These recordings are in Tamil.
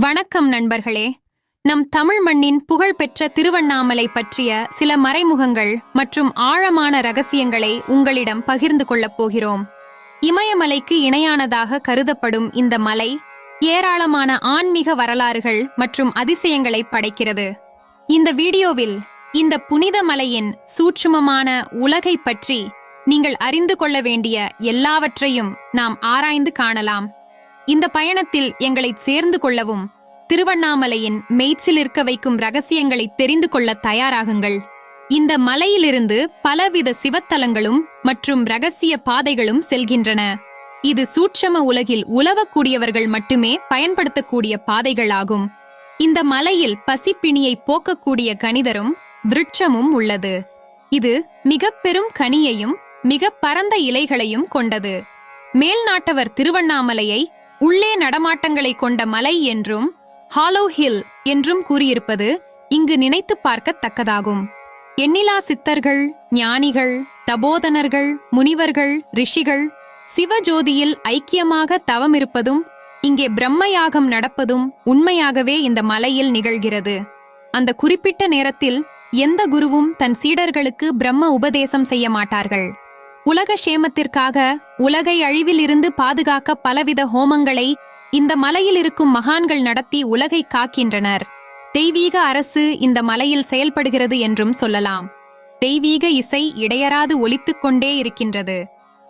வணக்கம் நண்பர்களே. நம் தமிழ் மண்ணின் புகழ்பெற்ற திருவண்ணாமலை பற்றிய சில மறைமுகங்கள் மற்றும் ஆழமான ரகசியங்களை உங்களிடம் பகிர்ந்து கொள்ளப் போகிறோம். இமயமலைக்கு இணையானதாக கருதப்படும் இந்த மலை ஏராளமான ஆன்மீக வரலாறுகள் மற்றும் அதிசயங்களை படைக்கிறது. இந்த வீடியோவில் இந்த புனித மலையின் சூட்சுமமான உலகை பற்றி நீங்கள் அறிந்து கொள்ள வேண்டிய எல்லாவற்றையும் நாம் ஆராய்ந்து காணலாம். இந்த பயணத்தில் எங்களை சேர்ந்து கொள்ளவும் திருவண்ணாமலையின் மெய்ச்சிலிருக்க வைக்கும் ரகசியங்களை தெரிந்து கொள்ள தயாராகுங்கள். இந்த மலையிலிருந்து பலவித சிவத்தலங்களும் மற்றும் ரகசிய பாதைகளும் செல்கின்றன. இது சூட்சம உலகில் உலவக்கூடியவர்கள் மட்டுமே பயன்படுத்தக்கூடிய பாதைகளாகும். இந்த மலையில் பசிப்பிணியை போக்கக்கூடிய கனிதரும் விருட்சமும் உள்ளது. இது மிக பெரும் கனியையும் மிக பரந்த இலைகளையும் கொண்டது. மேல்நாட்டவர் திருவண்ணாமலையை உள்ளே நடமாட்டங்களை கொண்ட மலை என்றும் ஹாலோ ஹில் என்றும் கூறியிருப்பது இங்கு நினைத்து பார்க்கத்தக்கதாகும். எண்ணிலா சித்தர்கள், ஞானிகள், தபோதனர்கள், முனிவர்கள், ரிஷிகள் சிவஜோதியில் ஐக்கியமாக தவமிருப்பதும் இங்கே பிரம்மயாகம் நடப்பதும் உண்மையாகவே இந்த மலையில் நிகழ்கிறது. அந்த குறிப்பிட்ட நேரத்தில் எந்த குருவும் தன் சீடர்களுக்கு பிரம்ம உபதேசம் செய்ய மாட்டார்கள். உலக சேமத்திற்காக உலகை அழிவில் இருந்து பாதுகாக்க பலவித ஹோமங்களை இந்த மலையில் இருக்கும் மகான்கள் நடத்தி உலகை காக்கின்றனர். தெய்வீக அரசு இந்த மலையில் செயல்படுகிறது என்றும் சொல்லலாம். தெய்வீக இசை இடையறாது ஒலித்துக் கொண்டே இருக்கின்றது.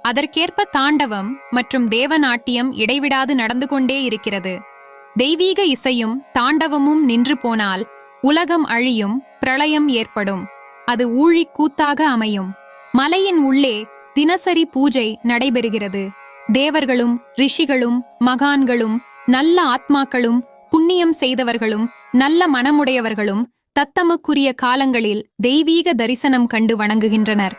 அதற்கேற்ப தாண்டவம் மற்றும் தேவநாட்டியம் இடைவிடாது நடந்து கொண்டே இருக்கிறது. தெய்வீக இசையும் தாண்டவமும் நின்று போனால் உலகம் அழியும், பிரளயம் ஏற்படும். அது ஊழி கூத்தாக அமையும். மலையின் உள்ளே தினசரி பூஜை நடைபெறுகிறது. தேவர்களும் ரிஷிகளும் மகான்களும் நல்ல ஆத்மாக்களும் புண்ணியம் செய்தவர்களும் நல்ல மனமுடையவர்களும் தத்தமக்குரிய காலங்களில் தெய்வீக தரிசனம் கண்டு வணங்குகின்றனர்.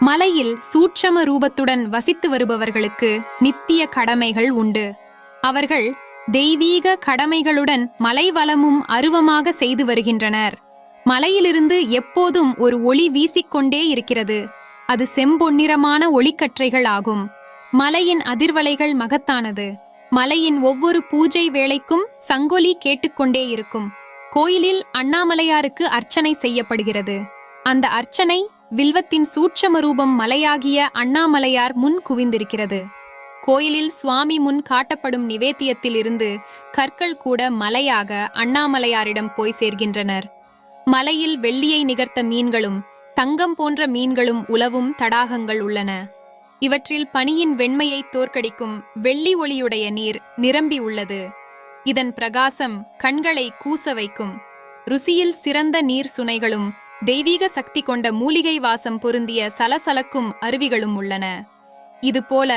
மலையில் சூட்சம ரூபத்துடன் வசித்து வருபவர்களுக்கு நித்திய கடமைகள் உண்டு. அவர்கள் தெய்வீக கடமைகளுடன் மலைவளமும் அருவமாக செய்து வருகின்றனர். மலையிலிருந்து எப்போதும் ஒரு ஒளி வீசிக்கொண்டே இருக்கிறது. அது செம்பொன்னிறமான ஒளிக்கற்றைகள் ஆகும். மலையின் அதிர்வலைகள் மகத்தானது. மலையின் ஒவ்வொரு பூஜை வேளைக்கும் சங்கொலி கேட்டுக்கொண்டே இருக்கும். கோயிலில் அண்ணாமலையாருக்கு அர்ச்சனை செய்யப்படுகிறது. அந்த அர்ச்சனை வில்வத்தின் சூட்சம ரூபம் மலையாகிய அண்ணாமலையார் முன் குவிந்திருக்கிறது. கோயிலில் சுவாமி முன் காட்டப்படும் நிவேத்தியத்தில் இருந்து கற்கள் கூட மலையாக அண்ணாமலையாரிடம் போய் சேர்கின்றனர். மலையில் வெள்ளியை நிகர்த்த மீன்களும் தங்கம் போன்ற மீன்களும் உலவும் தடாகங்கள் உள்ளன. இவற்றில் பனியின் வெண்மையை தோற்கடிக்கும் வெள்ளி ஒளியுடைய நீர் நிரம்பி உள்ளது. இதன் பிரகாசம் கண்களை கூச வைக்கும். ருசியில் சிறந்த நீர் சுனைகளும் தெய்வீக சக்தி கொண்ட மூலிகை வாசம் பொருந்திய சலசலக்கும் அருவிகளும் உள்ளன. இதுபோல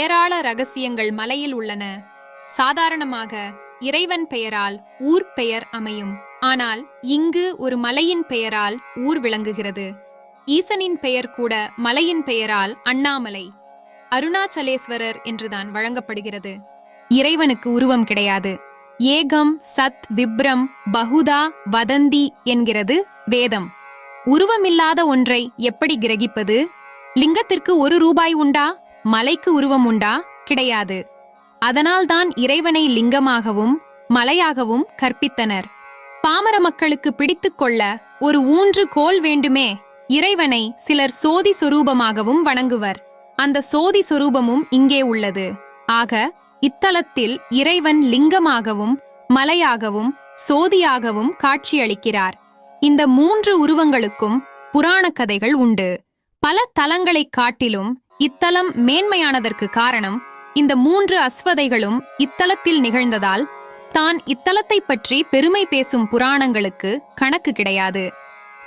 ஏராள ரகசியங்கள் மலையில் உள்ளன. சாதாரணமாக இறைவன் பெயரால் ஊர் பெயர் அமையும். ஆனால் இங்கு ஒரு மலையின் பெயரால் ஊர் விளங்குகிறது. ஈசனின் பெயர் கூட மலையின் பெயரால் அண்ணாமலை, அருணாச்சலேஸ்வரர் என்றுதான் வழங்கப்படுகிறது. இறைவனுக்கு உருவம் கிடையாது. ஏகம் சத் விப்ரம் பகுதா வதந்தி என்கிறது வேதம். உருவமில்லாத ஒன்றை எப்படி கிரகிப்பது? லிங்கத்திற்கு ₹1 உண்டா? மலைக்கு உருவம் உண்டா? கிடையாது. அதனால்தான் இறைவனை லிங்கமாகவும் மலையாகவும் கற்பித்தனர். பாமர மக்களுக்கு பிடித்துக் கொள்ள ஒரு ஊன்று கோல் வேண்டுமே. இறைவனை சிலர் சோதி சொரூபமாகவும் வணங்குவர். அந்த சோதி சொரூபமும் இங்கே உள்ளது. ஆக இத்தலத்தில் இறைவன் லிங்கமாகவும் மலையாகவும் சோதியாகவும் காட்சியளிக்கிறார். இந்த 3 உருவங்களுக்கும் புராண கதைகள் உண்டு. பல தலங்களைக் காட்டிலும் இத்தலம் மேன்மையானதற்கு காரணம் இந்த 3 அஸ்வதைகளும் இத்தலத்தில் நிகழ்ந்ததால் தான் இத்தலத்தை பற்றி பெருமை பேசும் புராணங்களுக்கு கணக்கு கிடையாது.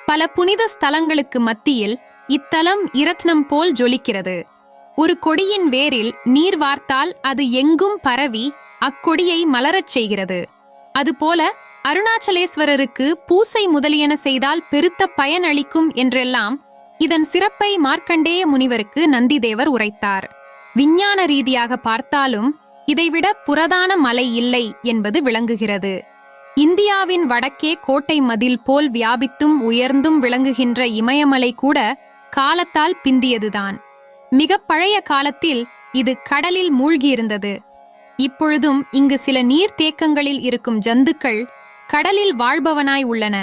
பல புனித ஸ்தலங்களுக்கு மத்தியில் இத்தலம் இரத்னம் போல் ஜொலிக்கிறது. ஒரு கொடியின் வேரில் நீர் வார்த்தால் அது எங்கும் பரவி அக்கொடியை மலரச் செய்கிறது. அதுபோல அருணாச்சலேஸ்வரருக்கு பூசை முதலியன செய்தால் பெருத்த பயன் அளிக்கும் என்றெல்லாம் இதன் சிறப்பை மார்க்கண்டேய முனிவருக்கு நந்திதேவர் உரைத்தார். விஞ்ஞான ரீதியாக பார்த்தாலும் இதைவிட புரதான மலை இல்லை என்பது விளங்குகிறது. இந்தியாவின் வடக்கே கோட்டை மதில் போல் வியாபித்தும் உயர்ந்தும் விளங்குகின்ற இமயமலை கூட காலத்தால் பிந்தியதுதான். மிக பழைய காலத்தில் இது கடலில் மூழ்கியிருந்தது. இப்பொழுதும் இங்கு சில நீர்த்தேக்கங்களில் இருக்கும் ஜந்துக்கள் கடலில் வாழ்பவனாய் உள்ளன.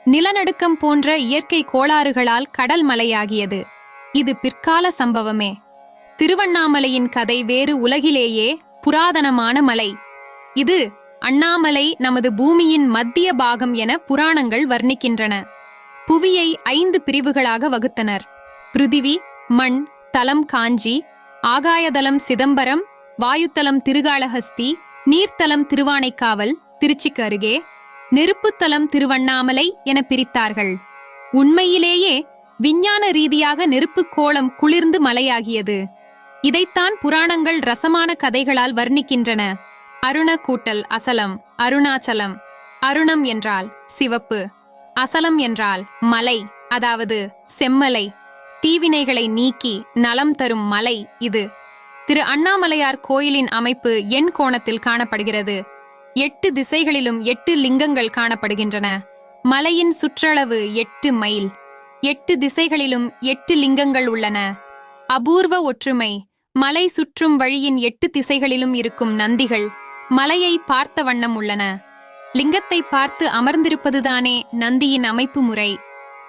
நிலநடுக்கம் போன்ற இயற்கை கோளாறுகளால் கடல் மலையாகியது. இது பிற்கால சம்பவமே. திருவண்ணாமலையின் கதை வேறு உலகிலேயே புராதனமான மலை. இது அண்ணாமலை நமது பூமியின் மத்திய பாகம் என புராணங்கள் வர்ணிக்கின்றன. புவியை 5 பிரிவுகளாக வகுத்தனர். பிருதிவி, மண், தலம் காஞ்சி, ஆகாயதலம் சிதம்பரம், வாயுத்தலம் திருகாளஹஸ்தி, நீர்த்தலம் திருவானைக்காவல் திருச்சிக்கு அருகே, நெருப்புத்தலம் திருவண்ணாமலை என பிரித்தார்கள். உண்மையிலேயே விஞ்ஞான ரீதியாக நெருப்பு கோளம் குளிர்ந்து மலையாகியது. இதைத்தான் புராணங்கள் ரசமான கதைகளால் வர்ணிக்கின்றன. அருண கூட்டல் அசலம், அருணாச்சலம். அருணம் என்றால் சிவப்பு, அசலம் என்றால் மலை, அதாவது செம்மலை. தீவினைகளை நீக்கி நலம் தரும் மலை இது. திரு அண்ணாமலையார் கோயிலின் அமைப்பு எண் கோணத்தில் காணப்படுகிறது. 8 திசைகளிலும் 8 லிங்கங்கள் காணப்படுகின்றன. மலையின் சுற்றளவு 8 மைல். 8 திசைகளிலும் 8 லிங்கங்கள் உள்ளன. அபூர்வ ஒற்றுமை. மலை சுற்றும் வழியின் 8 திசைகளிலும் இருக்கும் நந்திகள் மலையை பார்த்த வண்ணம் உள்ளன. லிங்கத்தை பார்த்து அமர்ந்திருப்பதுதானே நந்தியின் அமைப்பு முறை.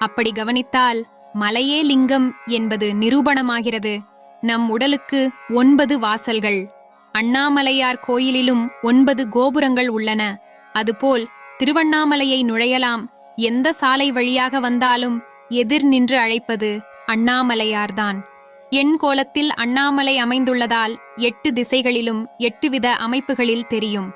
அப்படி கவனித்தால் மலையே லிங்கம் என்பது நிரூபணமாகிறது. நம் உடலுக்கு 9 வாசல்கள். அண்ணாமலையார் கோயிலிலும் 9 கோபுரங்கள் உள்ளன. அதுபோல் திருவண்ணாமலையை நுழையலாம். எந்த சாலை வழியாக வந்தாலும் எதிர் நின்று அழைப்பது அண்ணாமலையார்தான். எண் கோலத்தில் அண்ணாமலை அமைந்துள்ளதால் 8 திசைகளிலும் 8 வித அமைப்புகளில் தெரியும்.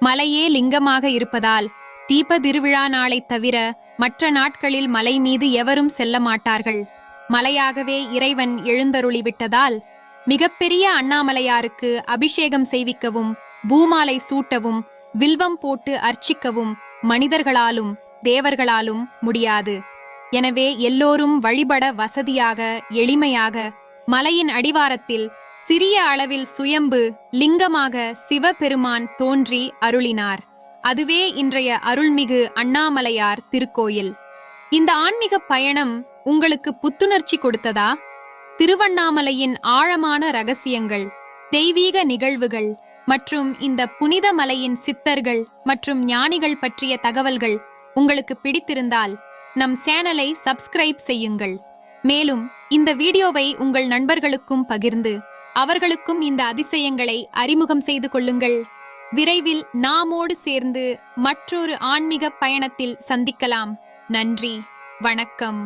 மலையே லிங்கமாக இருப்பதால் தீப திருவிழா நாளை தவிர மற்ற நாட்களில் மலை மீது எவரும் செல்ல மாட்டார்கள். மலையாகவே இறைவன் எழுந்தருளிவிட்டதால் மிகப்பெரிய அண்ணாமலையாருக்கு அபிஷேகம் செய்விக்கவும், பூமாலை சூட்டவும், வில்வம் போட்டு அர்ச்சிக்கவும் மனிதர்களாலும் தேவர்களாலும் முடியாது. எனவே எல்லோரும் வழிபட வசதியாக, எளிமையாக மலையின் அடிவாரத்தில் சிறிய அளவில் சுயம்பு லிங்கமாக சிவபெருமான் தோன்றி அருளினார். அதுவே இன்றைய அருள்மிகு அண்ணாமலையார் திருக்கோயில். இந்த ஆன்மீக பயணம் உங்களுக்கு புத்துணர்ச்சி கொடுத்ததா? திருவண்ணாமலையின் ஆழமான ரகசியங்கள், தெய்வீக நிகழ்வுகள் மற்றும் இந்த புனித மலையின் சித்தர்கள் மற்றும் ஞானிகள் பற்றிய தகவல்கள் உங்களுக்கு பிடித்திருந்தால் நம் சேனலை சப்ஸ்கிரைப் செய்யுங்கள். மேலும் இந்த வீடியோவை உங்கள் நண்பர்களுக்கும் பகிர்ந்து அவர்களுக்கும் இந்த அதிசயங்களை அறிமுகம் செய்து கொள்ளுங்கள். விரைவில் நாமோடு சேர்ந்து மற்றொரு ஆன்மீக பயணத்தில் சந்திக்கலாம். நன்றி, வணக்கம்.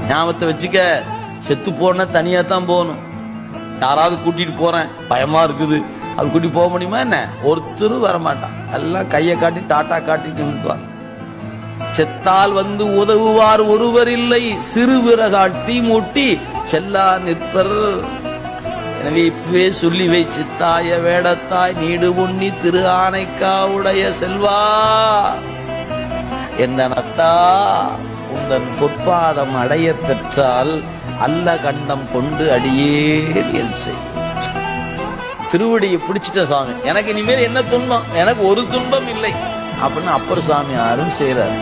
ஞாபகத்தை வச்சுக்க, செத்து போன தனியா தான் போகணும். யாராவது கூட்டிட்டு போறேன் பயமா இருக்குது, அது கூட்டி போக முடியுமா என்ன? ஒருத்தரும் வரமாட்டான், எல்லாம் கையை காட்டி டாட்டா காட்டிட்டு நின்றுவாங்க. செத்தால் வந்து உதவுவார் ஒருவர் இல்லை, சிறுவிறகாட்டி மூட்டி செல்லா நிற்பர். எனவே இப்பவே சொல்லி வை, சித்தாய வேடத்தாய் நீடு உண்ணி திரு ஆனைக்காவுடைய செல்வா என்னத்தா உந்தன் பொற்பாதம் அடைய பெற்றால் அல்ல கண்டம் கொண்டு அடியேன் என் செய். திருவடியை பிடிச்சிட்ட சாமி, எனக்கு இனிமேல் என்ன துன்பம், எனக்கு ஒரு துன்பம் இல்லை அப்படின்னு அப்பர் சாமி அருள் செய்யறார்.